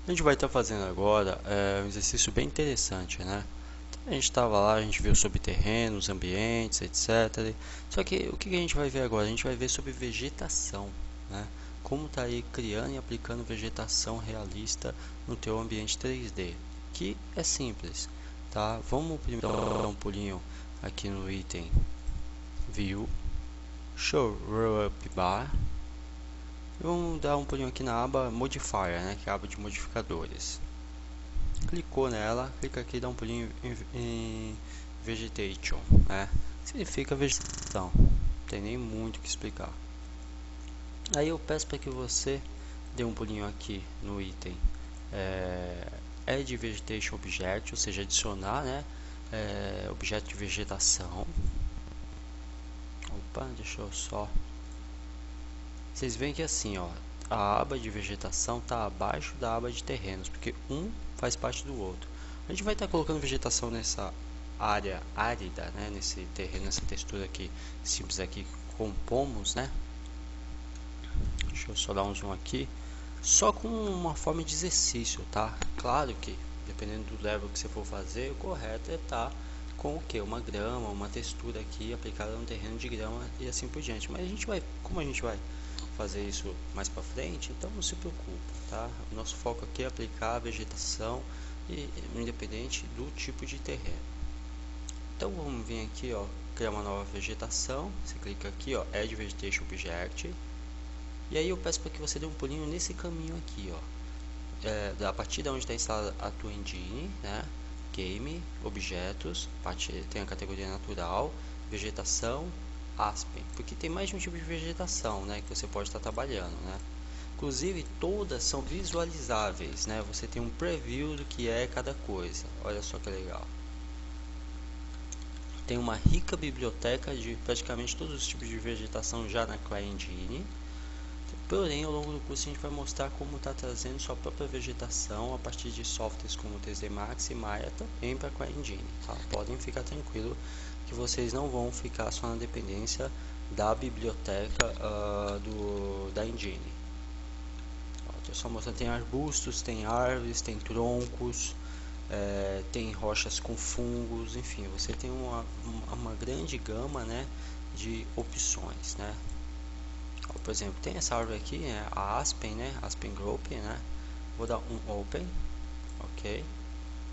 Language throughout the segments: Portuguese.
A gente vai estar fazendo agora um exercício bem interessante, né? A gente estava lá, a gente viu sobre terrenos, ambientes, etc. Só que o que a gente vai ver agora? A gente vai ver sobre vegetação, né? Como tá aí criando e aplicando vegetação realista no teu ambiente 3D, que é simples, tá? Vamos primeiro dar um pulinho aqui no item View, Show Row Up Bar. Vamos dar um pulinho aqui na aba Modifier, né? Que é a aba de modificadores. Clicou nela, clica aqui e dá um pulinho em Vegetation, né? Significa vegetação, não tem nem muito o que explicar. Aí eu peço para que você dê um pulinho aqui no item Add Vegetation Object, ou seja, adicionar, né, objeto de vegetação. Opa, deixa eu só... Vocês veem que assim, ó, a aba de vegetação está abaixo da aba de terrenos, porque um faz parte do outro. A gente vai estar colocando vegetação nessa área árida, né, nesse terreno, nessa textura aqui simples aqui que compomos, né? Deixa eu só dar um zoom aqui, só com uma forma de exercício, tá? Claro que dependendo do level que você for fazer, o correto é estar com o que? Uma grama, uma textura aqui aplicada no terreno de grama e assim por diante. Mas a gente vai, como a gente vai fazer isso mais para frente, então não se preocupe, tá? O nosso foco aqui é aplicar a vegetação e independente do tipo de terreno. Então vamos vir aqui, ó, criar uma nova vegetação. Você clica aqui, ó, Add Vegetation Object. E aí eu peço para que você dê um pulinho nesse caminho aqui, ó, a partir de onde está instalada a tua engine, né? Game, objetos, tem a categoria natural, vegetação, Aspen, porque tem mais de um tipo de vegetação, né, que você pode estar trabalhando, né? Inclusive todas são visualizáveis, né? Você tem um preview do que é cada coisa. Olha só que legal. Tem uma rica biblioteca de praticamente todos os tipos de vegetação já na CryEngine. Porém, ao longo do curso a gente vai mostrar como está trazendo sua própria vegetação a partir de softwares como 3D Max e Maya também para a CryEngine, tá? Podem ficar tranquilo que vocês não vão ficar só na dependência da biblioteca da Engine. Estou só mostrando, tem arbustos, tem árvores, tem troncos, tem rochas com fungos, enfim, você tem uma grande gama, né, de opções, né? Por exemplo, tem essa árvore aqui, né, a Aspen, né, Aspen Group, né? Vou dar um Open, ok?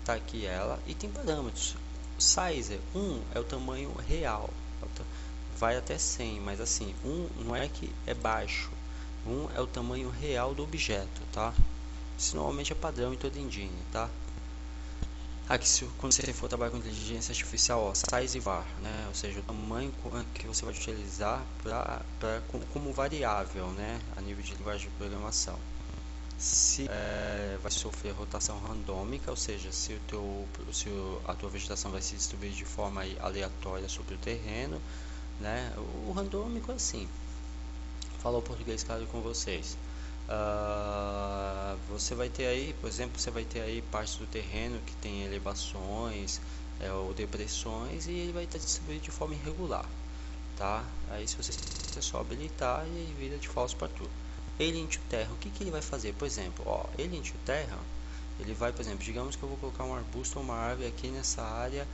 Tá aqui ela e tem parâmetros. Size 1 é o tamanho real, vai até 100, mas assim, 1 não é que é baixo, 1 é o tamanho real do objeto, tá? Isso normalmente é padrão em toda engine, tá? Aqui, quando você for trabalhar com inteligência artificial, ó, size var, né? Ou seja, o tamanho que você vai utilizar como variável, né? A nível de linguagem de programação. Se vai sofrer rotação randômica, ou seja, se a tua vegetação vai se distribuir de forma aleatória sobre o terreno, né? O randômico é assim. Falar o português claro com vocês. Você vai ter aí, por exemplo, você vai ter aí partes do terreno que tem elevações ou depressões e ele vai estar distribuído de forma irregular, tá? Aí se você só habilitar, ele vira de falso para true. Alien to Terra, o que ele vai fazer? Por exemplo, ó, Alien to Terra, ele vai, por exemplo, digamos que eu vou colocar um arbusto ou uma árvore aqui nessa área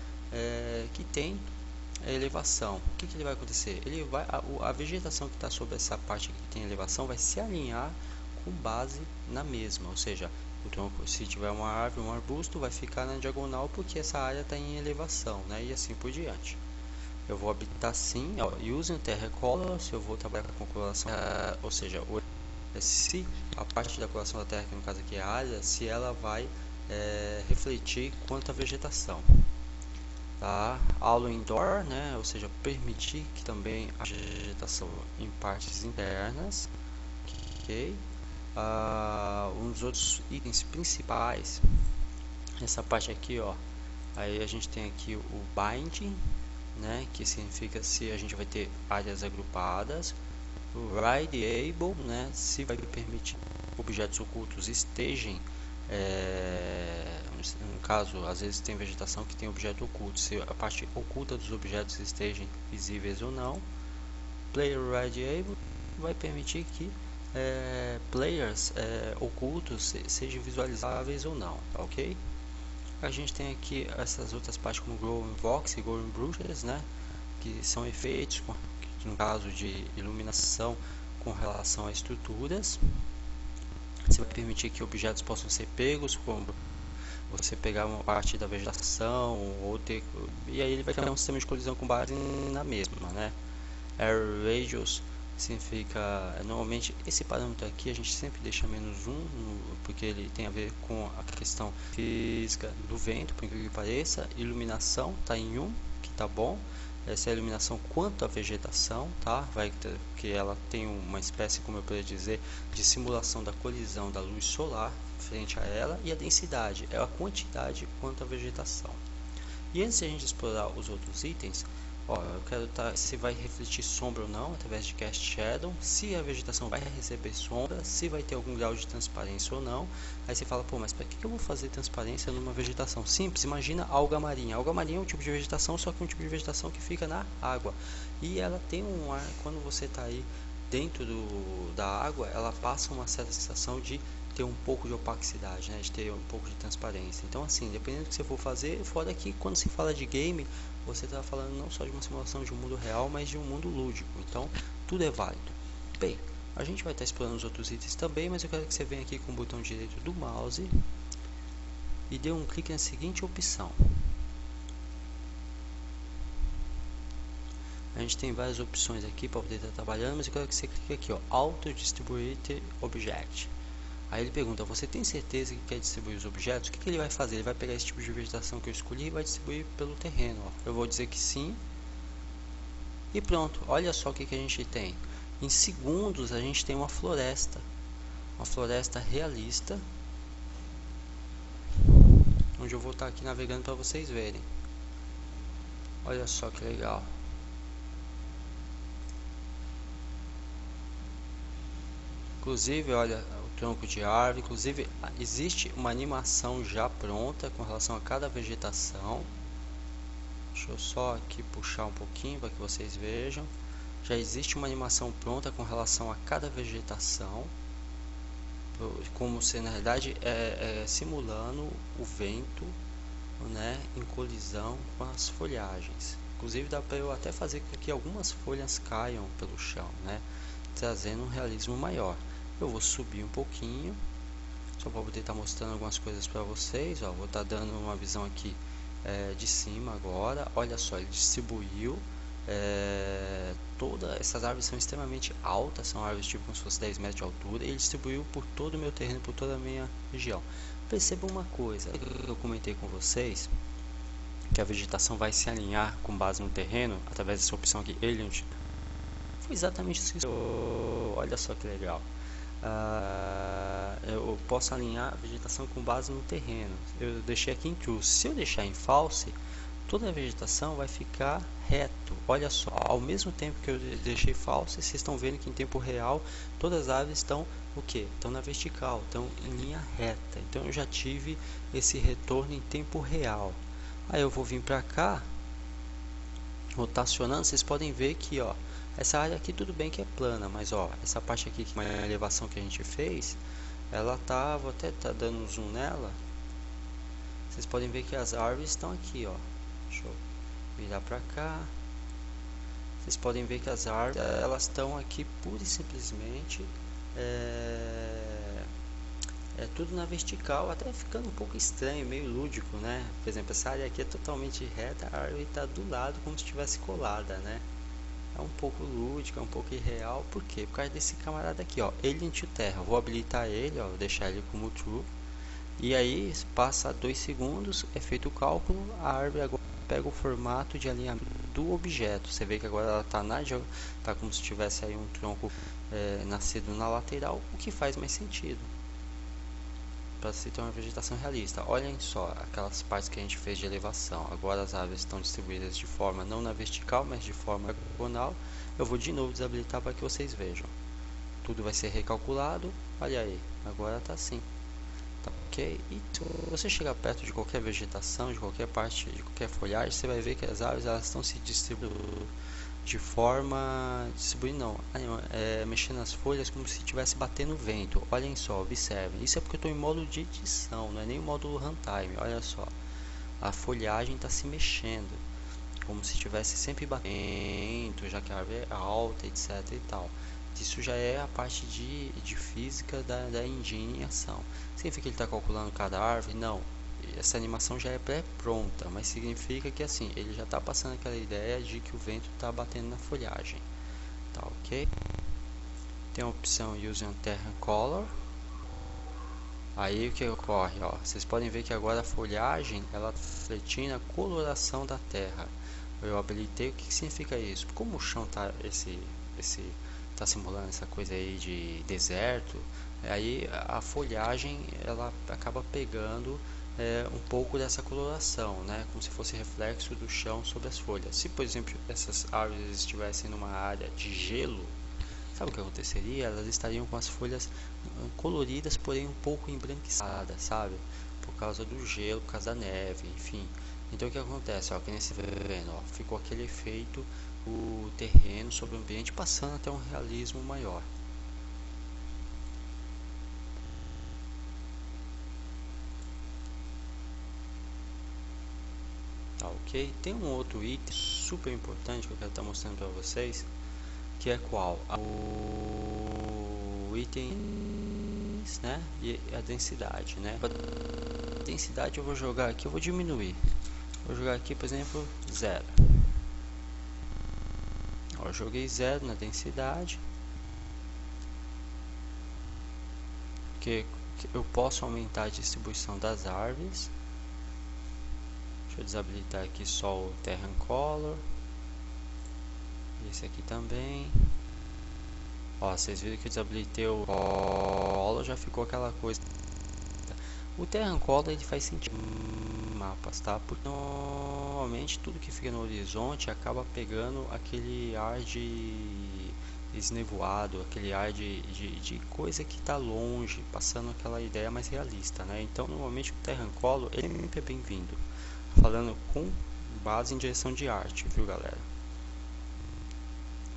que tem elevação. O que ele vai acontecer? Ele vai, a vegetação que está sobre essa parte aqui que tem elevação vai se alinhar com base na mesma, ou seja, o tronco, se tiver uma árvore, um arbusto, vai ficar na diagonal porque essa área está em elevação, né? E assim por diante. Eu vou habilitar sim, ó, using terra color, se eu vou trabalhar com coloração, ou seja, se a parte da coloração da terra, que no caso aqui é a área, se ela vai refletir quanto à vegetação. Tá? Allow indoor, né? Ou seja, permitir que também a vegetação em partes internas, ok? Um dos outros itens principais, essa parte aqui, ó, aí a gente tem aqui o binding, né? Que significa se a gente vai ter áreas agrupadas, o radiable, né? Se vai permitir que objetos ocultos estejam no caso, às vezes tem vegetação que tem objeto oculto, se a parte oculta dos objetos estejam visíveis ou não. Player Radiable vai permitir que players ocultos sejam visualizáveis ou não, tá ok? A gente tem aqui essas outras partes como Growing Vox e Growing Brushes, né? Que são efeitos, no caso de iluminação com relação a estruturas. Você vai permitir que objetos possam ser pegos, como você pegar uma parte da vegetação ou ter, e aí ele vai criar um sistema de colisão com base na mesma, né? Air Radius significa, normalmente esse parâmetro aqui a gente sempre deixa -1, porque ele tem a ver com a questão física do vento, por incrível que pareça. Iluminação está em 1, que tá bom. Essa é a iluminação quanto à vegetação, tá? Porque ela tem uma espécie, como eu poderia dizer, de simulação da colisão da luz solar frente a ela, e a densidade é a quantidade quanto à vegetação. E antes de a gente explorar os outros itens, eu quero se vai refletir sombra ou não através de Cast Shadow, se a vegetação vai receber sombra, se vai ter algum grau de transparência ou não. Aí você fala, pô, mas para que eu vou fazer transparência numa vegetação? Simples, imagina alga marinha. Alga marinha é um tipo de vegetação, só que é um tipo de vegetação que fica na água. E ela tem um ar, quando você está aí dentro da água, ela passa uma certa sensação de ter um pouco de opacidade, né, de ter um pouco de transparência. Então assim, dependendo do que você for fazer, fora que quando se fala de game, você está falando não só de uma simulação de um mundo real, mas de um mundo lúdico. Então tudo é válido. Bem, a gente vai estar explorando os outros itens também, mas eu quero que você venha aqui com o botão direito do mouse e dê um clique na seguinte opção. A gente tem várias opções aqui para poder estar trabalhando, mas eu quero que você clique aqui, ó, Auto Distribute Object. Aí ele pergunta, você tem certeza que quer distribuir os objetos? O que ele vai fazer? Ele vai pegar esse tipo de vegetação que eu escolhi e vai distribuir pelo terreno. Ó. Eu vou dizer que sim. E pronto, olha só o que a gente tem. Em segundos a gente tem uma floresta realista, onde eu vou estar aqui navegando para vocês verem. Olha só que legal. Inclusive, olha, o tronco de árvore, inclusive existe uma animação já pronta com relação a cada vegetação. Deixa eu só aqui puxar um pouquinho para que vocês vejam. Já existe uma animação pronta com relação a cada vegetação, como se na realidade simulando o vento, né, em colisão com as folhagens. Inclusive dá para eu até fazer com que algumas folhas caiam pelo chão, né, trazendo um realismo maior. Eu vou subir um pouquinho, só para poder estar mostrando algumas coisas para vocês. Ó, vou estar dando uma visão aqui de cima agora. Olha só, ele distribuiu. Todas essas árvores são extremamente altas, são árvores tipo como se fosse 10 metros de altura. E ele distribuiu por todo o meu terreno, por toda a minha região. Perceba uma coisa, eu comentei com vocês que a vegetação vai se alinhar com base no terreno através dessa opção aqui, Alien. Foi exatamente isso. Olha só que legal. Eu posso alinhar a vegetação com base no terreno. Eu deixei aqui em True. Se eu deixar em False, toda a vegetação vai ficar reto. Olha só, ao mesmo tempo que eu deixei False, vocês estão vendo que em tempo real todas as árvores estão o que? Estão na vertical, estão em linha reta. Então eu já tive esse retorno em tempo real. Aí eu vou vir para cá, rotacionando. Vocês podem ver que, ó, essa área aqui tudo bem que é plana, mas ó, essa parte aqui que é uma elevação que a gente fez, ela tá, vou até tá dando um zoom nela. Vocês podem ver que as árvores estão aqui, ó. Deixa eu virar para cá. Vocês podem ver que as árvores, elas estão aqui pura e simplesmente tudo na vertical, até ficando um pouco estranho, meio lúdico, né? Por exemplo, essa área aqui é totalmente reta, a árvore está do lado como se estivesse colada, né? É um pouco lúdico, é um pouco irreal. Por quê? Por causa desse camarada aqui, ó, Alien to Terra. Vou habilitar ele, ó, vou deixar ele como True. E aí, passa 2 segundos, é feito o cálculo, a árvore agora pega o formato de alinhamento do objeto. Você vê que agora ela tá como se tivesse aí um tronco nascido na lateral, o que faz mais sentido para se ter uma vegetação realista. Olhem só aquelas partes que a gente fez de elevação. Agora as árvores estão distribuídas de forma não na vertical, mas de forma diagonal. Eu vou de novo desabilitar para que vocês vejam. Tudo vai ser recalculado. Olha aí, agora está assim. Tá ok? E se você chegar perto de qualquer vegetação, de qualquer parte, de qualquer folhagem, você vai ver que as árvores elas estão se distribuindo de forma distribuindo, não, mexendo as folhas como se estivesse batendo vento. Olhem só, observem. Isso é porque eu estou em módulo de edição, não é nem o módulo runtime. Olha só, a folhagem está se mexendo, como se estivesse sempre batendo, já que a árvore é alta, etc e tal. Isso já é a parte de física da engine em ação. Significa que ele está calculando cada árvore? Não. Essa animação já é pré-pronta, mas significa que assim, ele já está passando aquela ideia de que o vento está batendo na folhagem. Tá ok? Tem a opção Use on Terra Color. Aí o que ocorre? Ó, vocês podem ver que agora a folhagem ela está refletindo a coloração da terra. Eu habilitei. O que significa isso? Como o chão está tá simulando essa coisa aí de deserto, aí a folhagem ela acaba pegando um pouco dessa coloração, né? Como se fosse reflexo do chão sobre as folhas. Se, por exemplo, essas árvores estivessem numa área de gelo, sabe o que aconteceria? Elas estariam com as folhas coloridas, porém um pouco embranquiçadas, sabe? Por causa do gelo, por causa da neve, enfim. Então o que acontece? Ó, que nesse vendo, ó, ficou aquele efeito, o terreno sobre o ambiente passando até um realismo maior. Tá ok? Tem um outro item super importante que eu quero estar mostrando para vocês, que é qual? O item, né? E a densidade, né? A densidade eu vou jogar aqui, eu vou diminuir. Vou jogar aqui, por exemplo, 0. Ó, joguei 0 na densidade. Que eu posso aumentar a distribuição das árvores. Deixa eu desabilitar aqui só o Terra Color. Esse aqui também. Ó, vocês viram que eu desabilitei o Color, já ficou aquela coisa. O Terra Color ele faz sentido em mapas, tá? Porque normalmente tudo que fica no horizonte acaba pegando aquele ar de esnevoado, aquele ar de coisa que está longe, passando aquela ideia mais realista, né? Então normalmente o Terra Color ele sempre é bem-vindo. Falando com base em direção de arte, viu galera?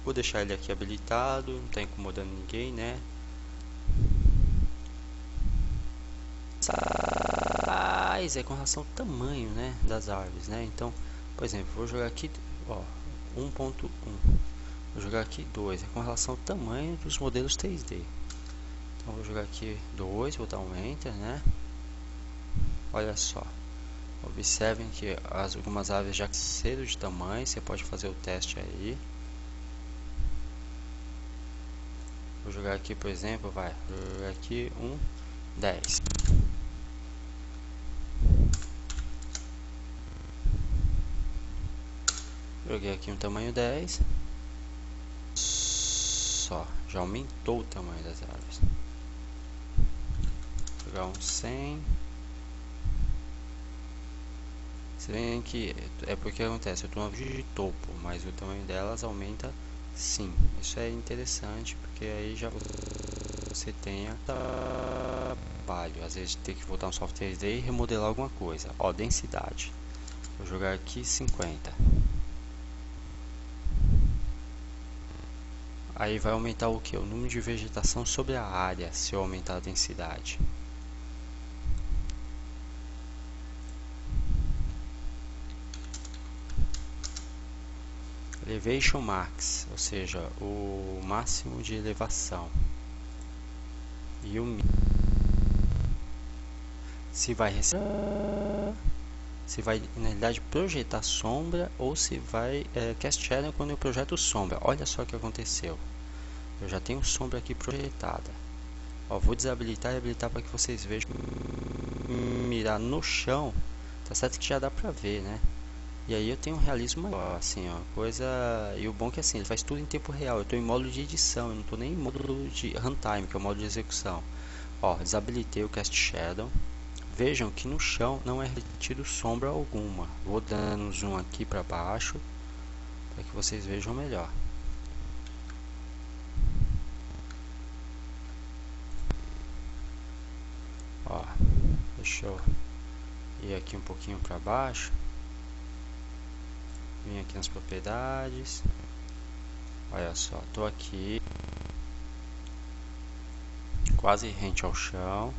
Vou deixar ele aqui habilitado, não está incomodando ninguém, né? Size é com relação ao tamanho, né, das árvores, né? Então, por exemplo, vou jogar aqui, ó, 1.1. Vou jogar aqui 2, é com relação ao tamanho dos modelos 3D. Então vou jogar aqui 2, vou dar um Enter, né? Olha só. Observem que algumas árvores já cresceram de tamanho, você pode fazer o teste aí. Vou jogar aqui, por exemplo, vou jogar aqui 10. Joguei aqui um tamanho 10. Só, já aumentou o tamanho das árvores. Vou jogar um 100. Você vê que é porque acontece, eu estou no vídeo de topo, mas o tamanho delas aumenta sim. Isso é interessante, porque aí já você tenha trabalho, às vezes ter que voltar no software 3D e remodelar alguma coisa. Ó, densidade. Vou jogar aqui 50. Aí vai aumentar o que? O número de vegetação sobre a área, se eu aumentar a densidade. Elevation Max, ou seja, o máximo de elevação. E o se vai na realidade projetar sombra ou se vai cast shadow quando eu projeto sombra. Olha só o que aconteceu. Eu já tenho sombra aqui projetada. Ó, vou desabilitar e habilitar para que vocês vejam. Mirar no chão, tá certo que já dá pra ver, né? E aí eu tenho um realismo maior, assim, ó, coisa... E o bom é que assim, ele faz tudo em tempo real. Eu estou em módulo de edição, eu não estou nem em módulo de runtime, que é o módulo de execução. Ó, desabilitei o Cast Shadow. Vejam que no chão não é refletido sombra alguma. Vou dando um zoom aqui para baixo, para que vocês vejam melhor. Ó, deixa eu ir aqui um pouquinho para baixo. Vim aqui nas propriedades. Olha só, estou aqui quase rente ao chão.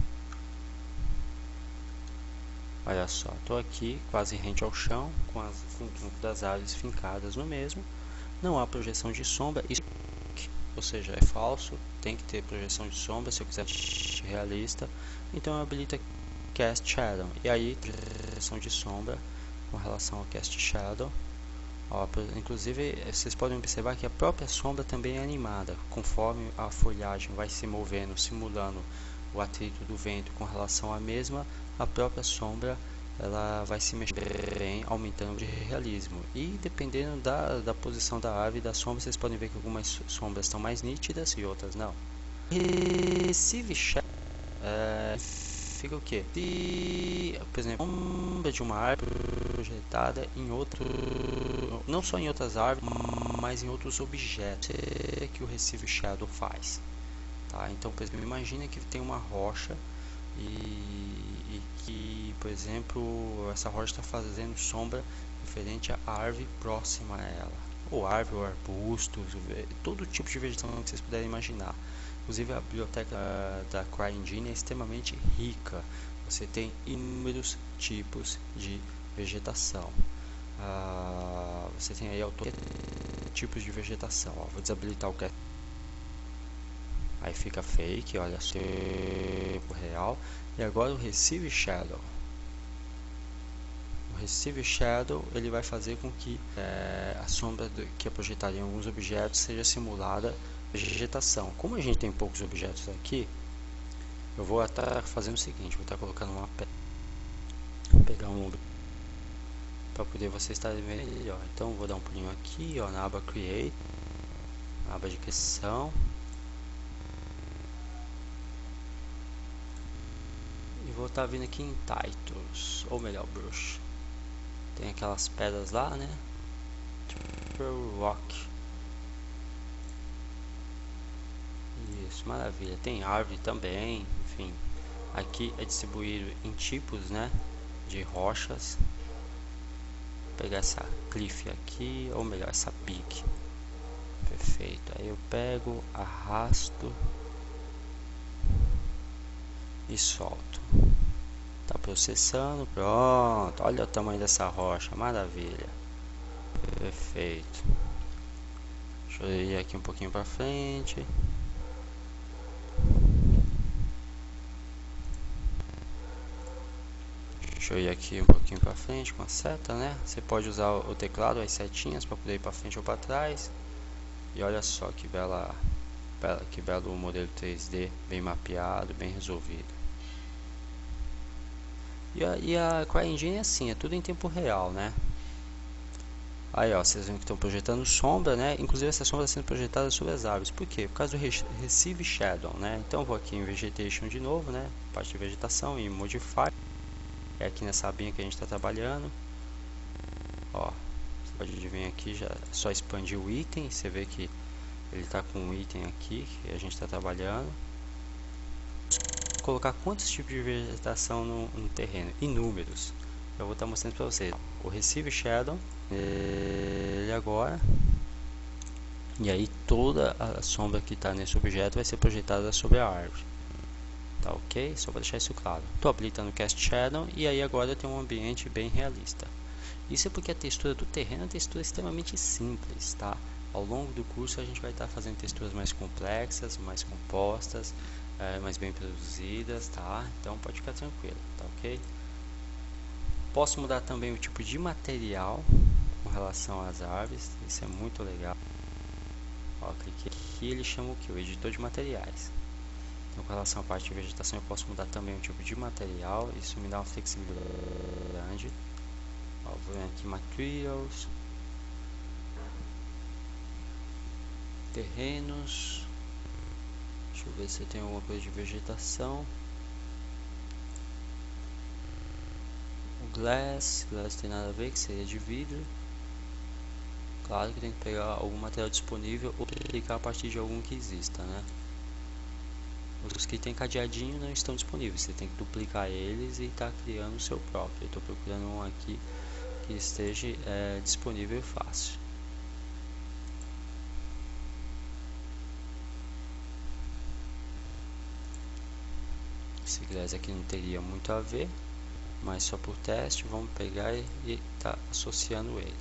Olha só, estou aqui quase rente ao chão, com o tronco das árvores fincadas no mesmo. Não há projeção de sombra, isso, ou seja, é falso. Tem que ter projeção de sombra se eu quiser realista. Então eu habilito Cast Shadow. E aí, projeção de sombra com relação ao Cast Shadow. Ó, inclusive, vocês podem observar que a própria sombra também é animada, conforme a folhagem vai se movendo, simulando o atrito do vento com relação à mesma, a própria sombra ela vai se mexer bem, aumentando de realismo. E dependendo da posição da árvore e da sombra, vocês podem ver que algumas sombras estão mais nítidas e outras não. Receive Shadow fica o que? Por exemplo, sombra de uma árvore projetada em outro, não só em outras árvores, mas em outros objetos que o Receive Shadow faz. Tá? Então, por exemplo, imagina que tem uma rocha e que, por exemplo, essa rocha está fazendo sombra referente à árvore próxima a ela, ou árvore, ou arbustos, todo tipo de vegetação que vocês puderem imaginar. Inclusive a biblioteca da CryEngine é extremamente rica. Você tem inúmeros tipos de vegetação. Você tem aí tipos de vegetação. Ó, vou desabilitar o cast. Aí fica fake, olha só, o real. E agora o Receive Shadow. O Receive Shadow ele vai fazer com que a sombra que é projetada em alguns objetos seja simulada vegetação. Como a gente tem poucos objetos aqui, eu vou estar fazendo o seguinte, vou estar colocando uma pegar um para poder vocês estarem vendo melhor. Então vou dar um pulinho aqui, ó, na aba Create, na aba de criação, e vou estar vindo aqui em Titles, ou melhor, Brush. Tem aquelas pedras lá, né? Rock. Isso, maravilha. Tem árvore também, enfim. Aqui é distribuído em tipos, né, de rochas. Vou pegar essa cliff aqui, ou melhor, essa peak. Perfeito. Aí eu pego, arrasto e solto. Tá processando, pronto. Olha o tamanho dessa rocha, maravilha. Perfeito. Deixa eu ir aqui um pouquinho para frente. Deixa eu ir aqui um pouquinho para frente com a seta, né? Você pode usar o teclado, as setinhas para poder ir para frente ou para trás. E olha só que belo modelo 3D, bem mapeado, bem resolvido. E a CryEngine é assim, é tudo em tempo real, né? Aí ó, vocês veem que estão projetando sombra, né? Inclusive essa sombra está sendo projetada sobre as árvores. Por quê? Por causa do Receive Shadow, né? Então eu vou aqui em Vegetation de novo, né? Parte de vegetação e Modify. É aqui nessa abinha que a gente está trabalhando. Ó, você pode vir aqui, já só expandir o item. Você vê que ele está com um item aqui que a gente está trabalhando. Colocar quantos tipos de vegetação no terreno? Inúmeros. Eu vou estar mostrando para vocês. O Receive Shadow, ele agora. E aí toda a sombra que está nesse objeto vai ser projetada sobre a árvore. Tá ok? Só para deixar isso claro. Estou habilitando o Cast Shadow e aí agora eu tenho um ambiente bem realista. Isso é porque a textura do terreno é uma textura extremamente simples, tá? Ao longo do curso a gente vai estar fazendo texturas mais complexas, mais compostas, mais bem produzidas, tá? Então pode ficar tranquilo, tá ok? Posso mudar também o tipo de material com relação às árvores, isso é muito legal. Ó, cliquei aqui e ele chama o que? O editor de materiais. Então, com relação à parte de vegetação, eu posso mudar também o tipo de material. Isso me dá uma flexibilidade grande. Ó, vou vir aqui Materials, Terrenos. Deixa eu ver se tem alguma coisa de vegetação. O Glass tem nada a ver, que seria de vidro. Claro que tem que pegar algum material disponível ou clicar a partir de algum que exista, né? Os que tem cadeadinho não estão disponíveis, você tem que duplicar eles e estar criando o seu próprio. Eu estou procurando um aqui que esteja disponível e fácil. Esse glass aqui não teria muito a ver, mas só por teste vamos pegar e tá associando ele.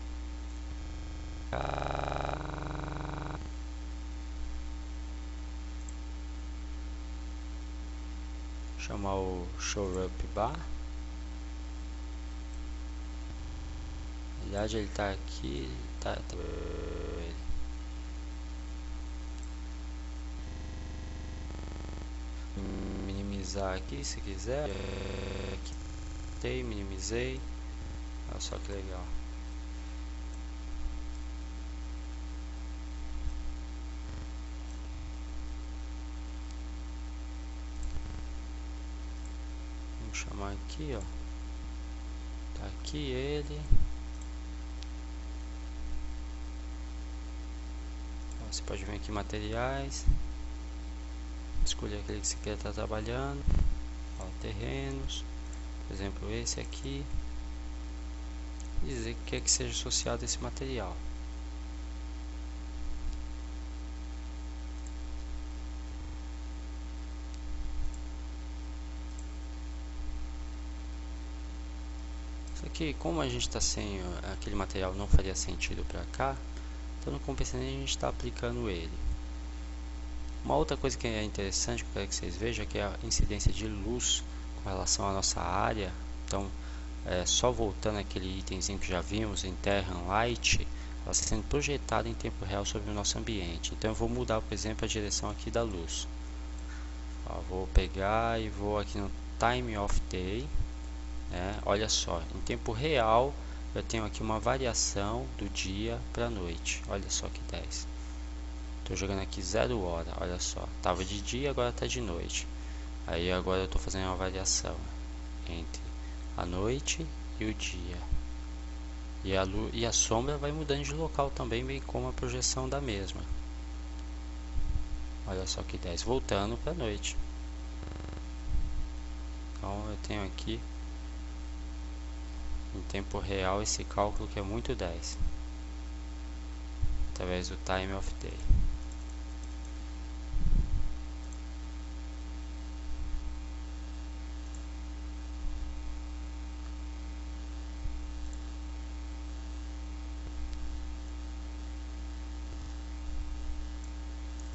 Chamar o Show Up Bar. Na verdade ele tá aqui, minimizar aqui se quiser. Aqui, minimizei. Olha só que legal. Vamos chamar aqui, ó. Tá aqui ele. Você pode vir aqui materiais, escolher aquele que você quer estar trabalhando, ó, terrenos, por exemplo esse aqui, e dizer que quer que seja associado a esse material. Só que como a gente está sem aquele material, não faria sentido para cá, então não compensa nem a gente estar aplicando ele. Uma outra coisa que é interessante que eu quero que vocês vejam é que a incidência de luz com relação à nossa área. Então, só voltando aquele itemzinho que já vimos em Terra Light, ela está sendo projetada em tempo real sobre o nosso ambiente. Então eu vou mudar, por exemplo, a direção aqui da luz. Ó, vou pegar e vou aqui no Time of Day. Olha só, em tempo real eu tenho aqui uma variação do dia para a noite. Olha só que 10. Estou jogando aqui 0 hora, olha só. Tava de dia, agora está de noite. Aí agora eu estou fazendo uma variação entre a noite e o dia. E a sombra vai mudando de local também, bem como a projeção da mesma. Olha só que 10, voltando para a noite. Então eu tenho aqui em tempo real esse cálculo que é muito 10, através do Time of Day.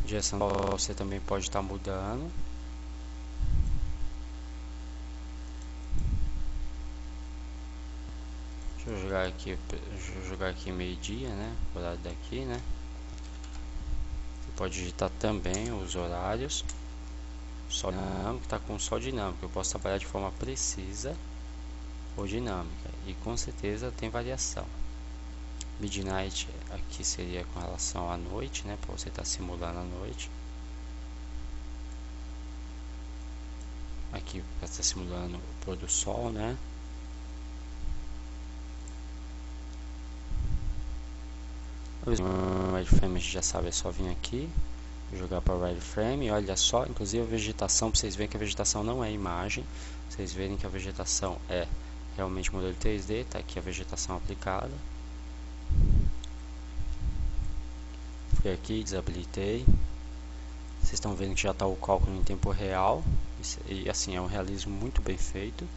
Direção você também pode estar mudando. Deixa eu jogar aqui meio-dia, né? Horário daqui, né? Você pode digitar também os horários. Sol dinâmico, tá com sol dinâmico. Eu posso trabalhar de forma precisa ou dinâmica. E com certeza tem variação. Midnight aqui seria com relação à noite, né? Para você estar simulando a noite. Aqui para estar simulando o pôr do sol, né? O wireframe a gente já sabe, é só vir aqui, jogar para o wireframe. Olha só, inclusive a vegetação, para vocês verem que a vegetação não é imagem. Vocês verem que a vegetação é realmente modelo 3D, tá aqui a vegetação aplicada. Fui aqui, desabilitei. Vocês estão vendo que já está o cálculo em tempo real. E assim, é um realismo muito bem feito.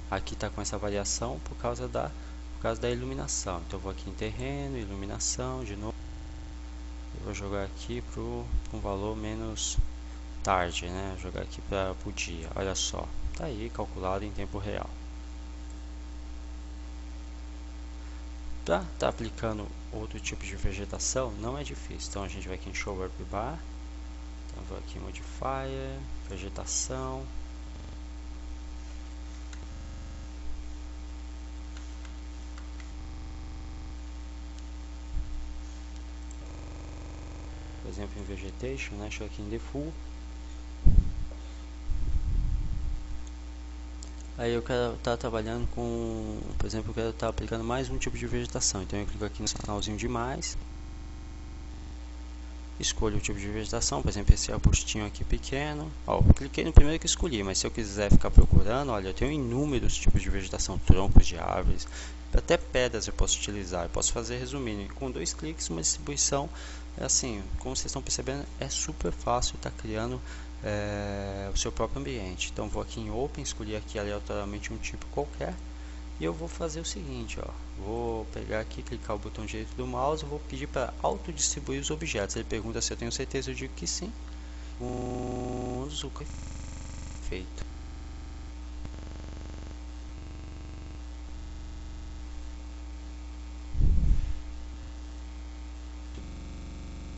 Aqui está com essa variação por causa da iluminação. Então eu vou aqui em terreno, iluminação, de novo. Eu vou jogar aqui para um valor menos tarde, né? Vou jogar aqui para o dia. Olha só, tá aí calculado em tempo real. Para estar aplicando outro tipo de vegetação não é difícil. Então a gente vai aqui em Show Up Bar. Então vou aqui em Modifier, vegetação. Por exemplo, em Vegetation, né? Deixa eu aqui em Default. Aí eu quero estar trabalhando com, por exemplo, eu quero estar aplicando mais um tipo de vegetação. Então eu clico aqui no sinalzinho de mais. Escolho o tipo de vegetação, por exemplo, esse arbustinho aqui pequeno. Ó, eu cliquei no primeiro que escolhi, mas se eu quiser ficar procurando, olha, eu tenho inúmeros tipos de vegetação, troncos de árvores, até pedras eu posso utilizar. Eu posso fazer, resumindo, com 2 cliques, uma distribuição, assim, como vocês estão percebendo, é super fácil estar criando o seu próprio ambiente. Então vou aqui em Open, escolher aqui aleatoriamente um tipo qualquer e eu vou fazer o seguinte, ó, vou pegar aqui, clicar o botão direito do mouse, vou pedir para autodistribuir os objetos. Ele pergunta se eu tenho certeza, eu digo que sim. Feito.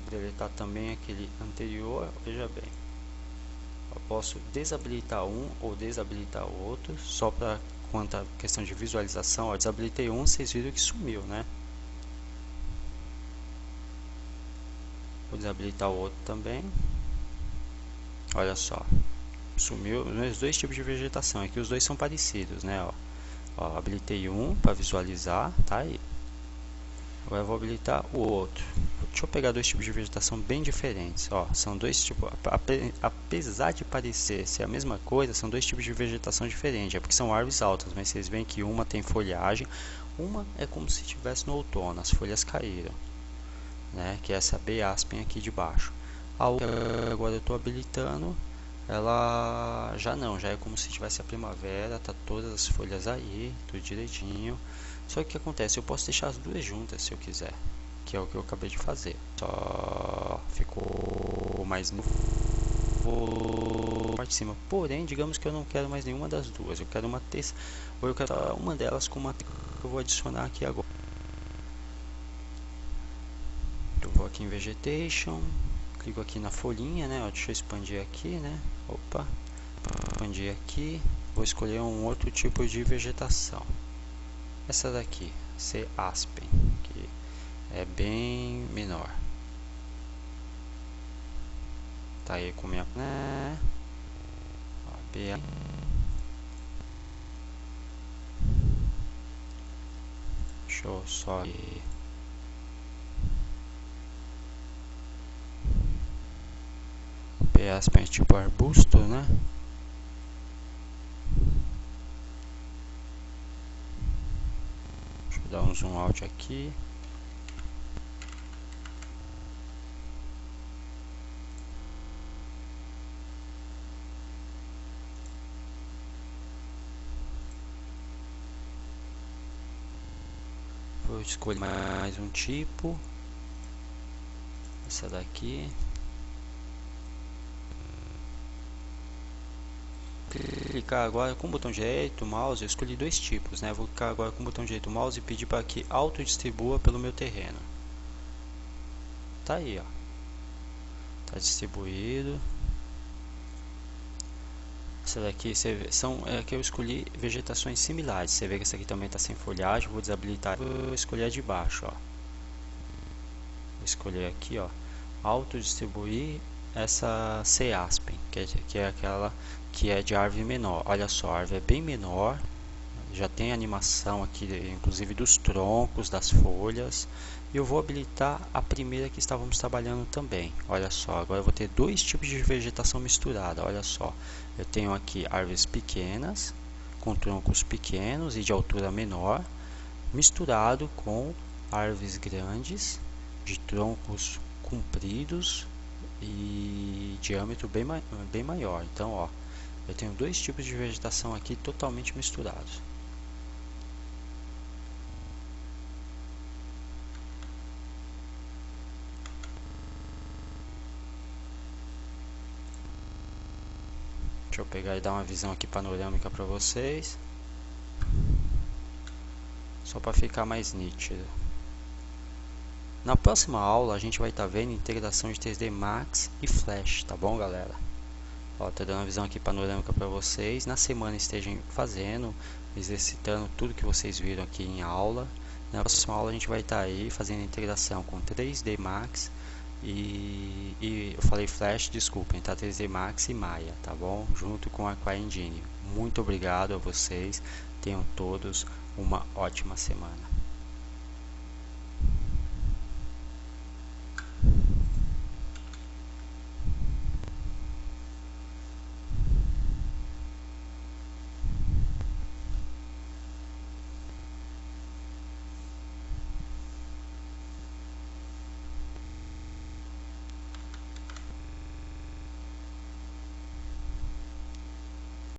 Deletar também aquele anterior, veja bem. Eu posso desabilitar um ou desabilitar o outro, só para quanto à questão de visualização. Ó, desabilitei um, vocês viram que sumiu, né? Vou desabilitar o outro também. Olha só, sumiu os dois tipos de vegetação. Aqui os dois são parecidos, né? Ó, habilitei um para visualizar, tá aí. Agora eu vou habilitar o outro. Deixa eu pegar dois tipos de vegetação bem diferentes. Ó, são dois tipos, apesar de parecer ser a mesma coisa, são dois tipos de vegetação diferentes. É porque são árvores altas, mas vocês veem que uma tem folhagem, uma é como se estivesse no outono, as folhas caíram, né? Que é essa B-aspen aqui de baixo. A outra agora eu estou habilitando, ela já não, já é como se tivesse a primavera, tá todas as folhas aí, tudo direitinho. Só que o que acontece, eu posso deixar as duas juntas se eu quiser, que é o que eu acabei de fazer. Só ficou mais no parte de cima. Porém, digamos que eu não quero mais nenhuma das duas. Eu quero uma terça, ou eu quero uma delas com uma que eu vou adicionar aqui agora. Eu vou aqui em Vegetation, clico aqui na folhinha, né? Ó, deixa eu expandir aqui, né? Opa, expandir aqui. Vou escolher um outro tipo de vegetação. Essa daqui, C-aspen, que é bem menor. Tá aí com minha, né? Deixa eu só B-aspen é tipo arbusto, né? Deixa eu dar um zoom out aqui. Vou escolher mais um tipo. Essa daqui. Clicar agora com o botão direito, mouse, eu escolhi dois tipos, né? Vou clicar agora com o botão direito, mouse e pedir para que autodistribua pelo meu terreno. Tá aí, ó. Tá distribuído. Essa daqui são que eu escolhi vegetações similares. Você vê que essa aqui também está sem folhagem. Vou desabilitar. Vou escolher a de baixo, ó. Vou escolher aqui, ó, autodistribuir essa C-aspen, que é aquela que é de árvore menor. Olha só, a árvore é bem menor, já tem animação aqui, inclusive dos troncos, das folhas. E eu vou habilitar a primeira que estávamos trabalhando também. Olha só, agora eu vou ter dois tipos de vegetação misturada. Olha só, eu tenho aqui árvores pequenas, com troncos pequenos e de altura menor, misturado com árvores grandes, de troncos compridos e diâmetro bem maior. Então, ó, eu tenho dois tipos de vegetação aqui totalmente misturados. Deixa eu pegar e dar uma visão aqui panorâmica para vocês, só para ficar mais nítido. Na próxima aula a gente vai estar vendo integração de 3D Max e Flash, tá bom, galera? Ó, tô dando uma visão aqui panorâmica para vocês. Na semana estejam fazendo, exercitando tudo que vocês viram aqui em aula. Na próxima aula a gente vai estar aí fazendo integração com 3D Max e eu falei Flash, desculpem, tá? 3D Max e Maya, tá bom? Junto com a CryEngine. Muito obrigado a vocês. Tenham todos uma ótima semana.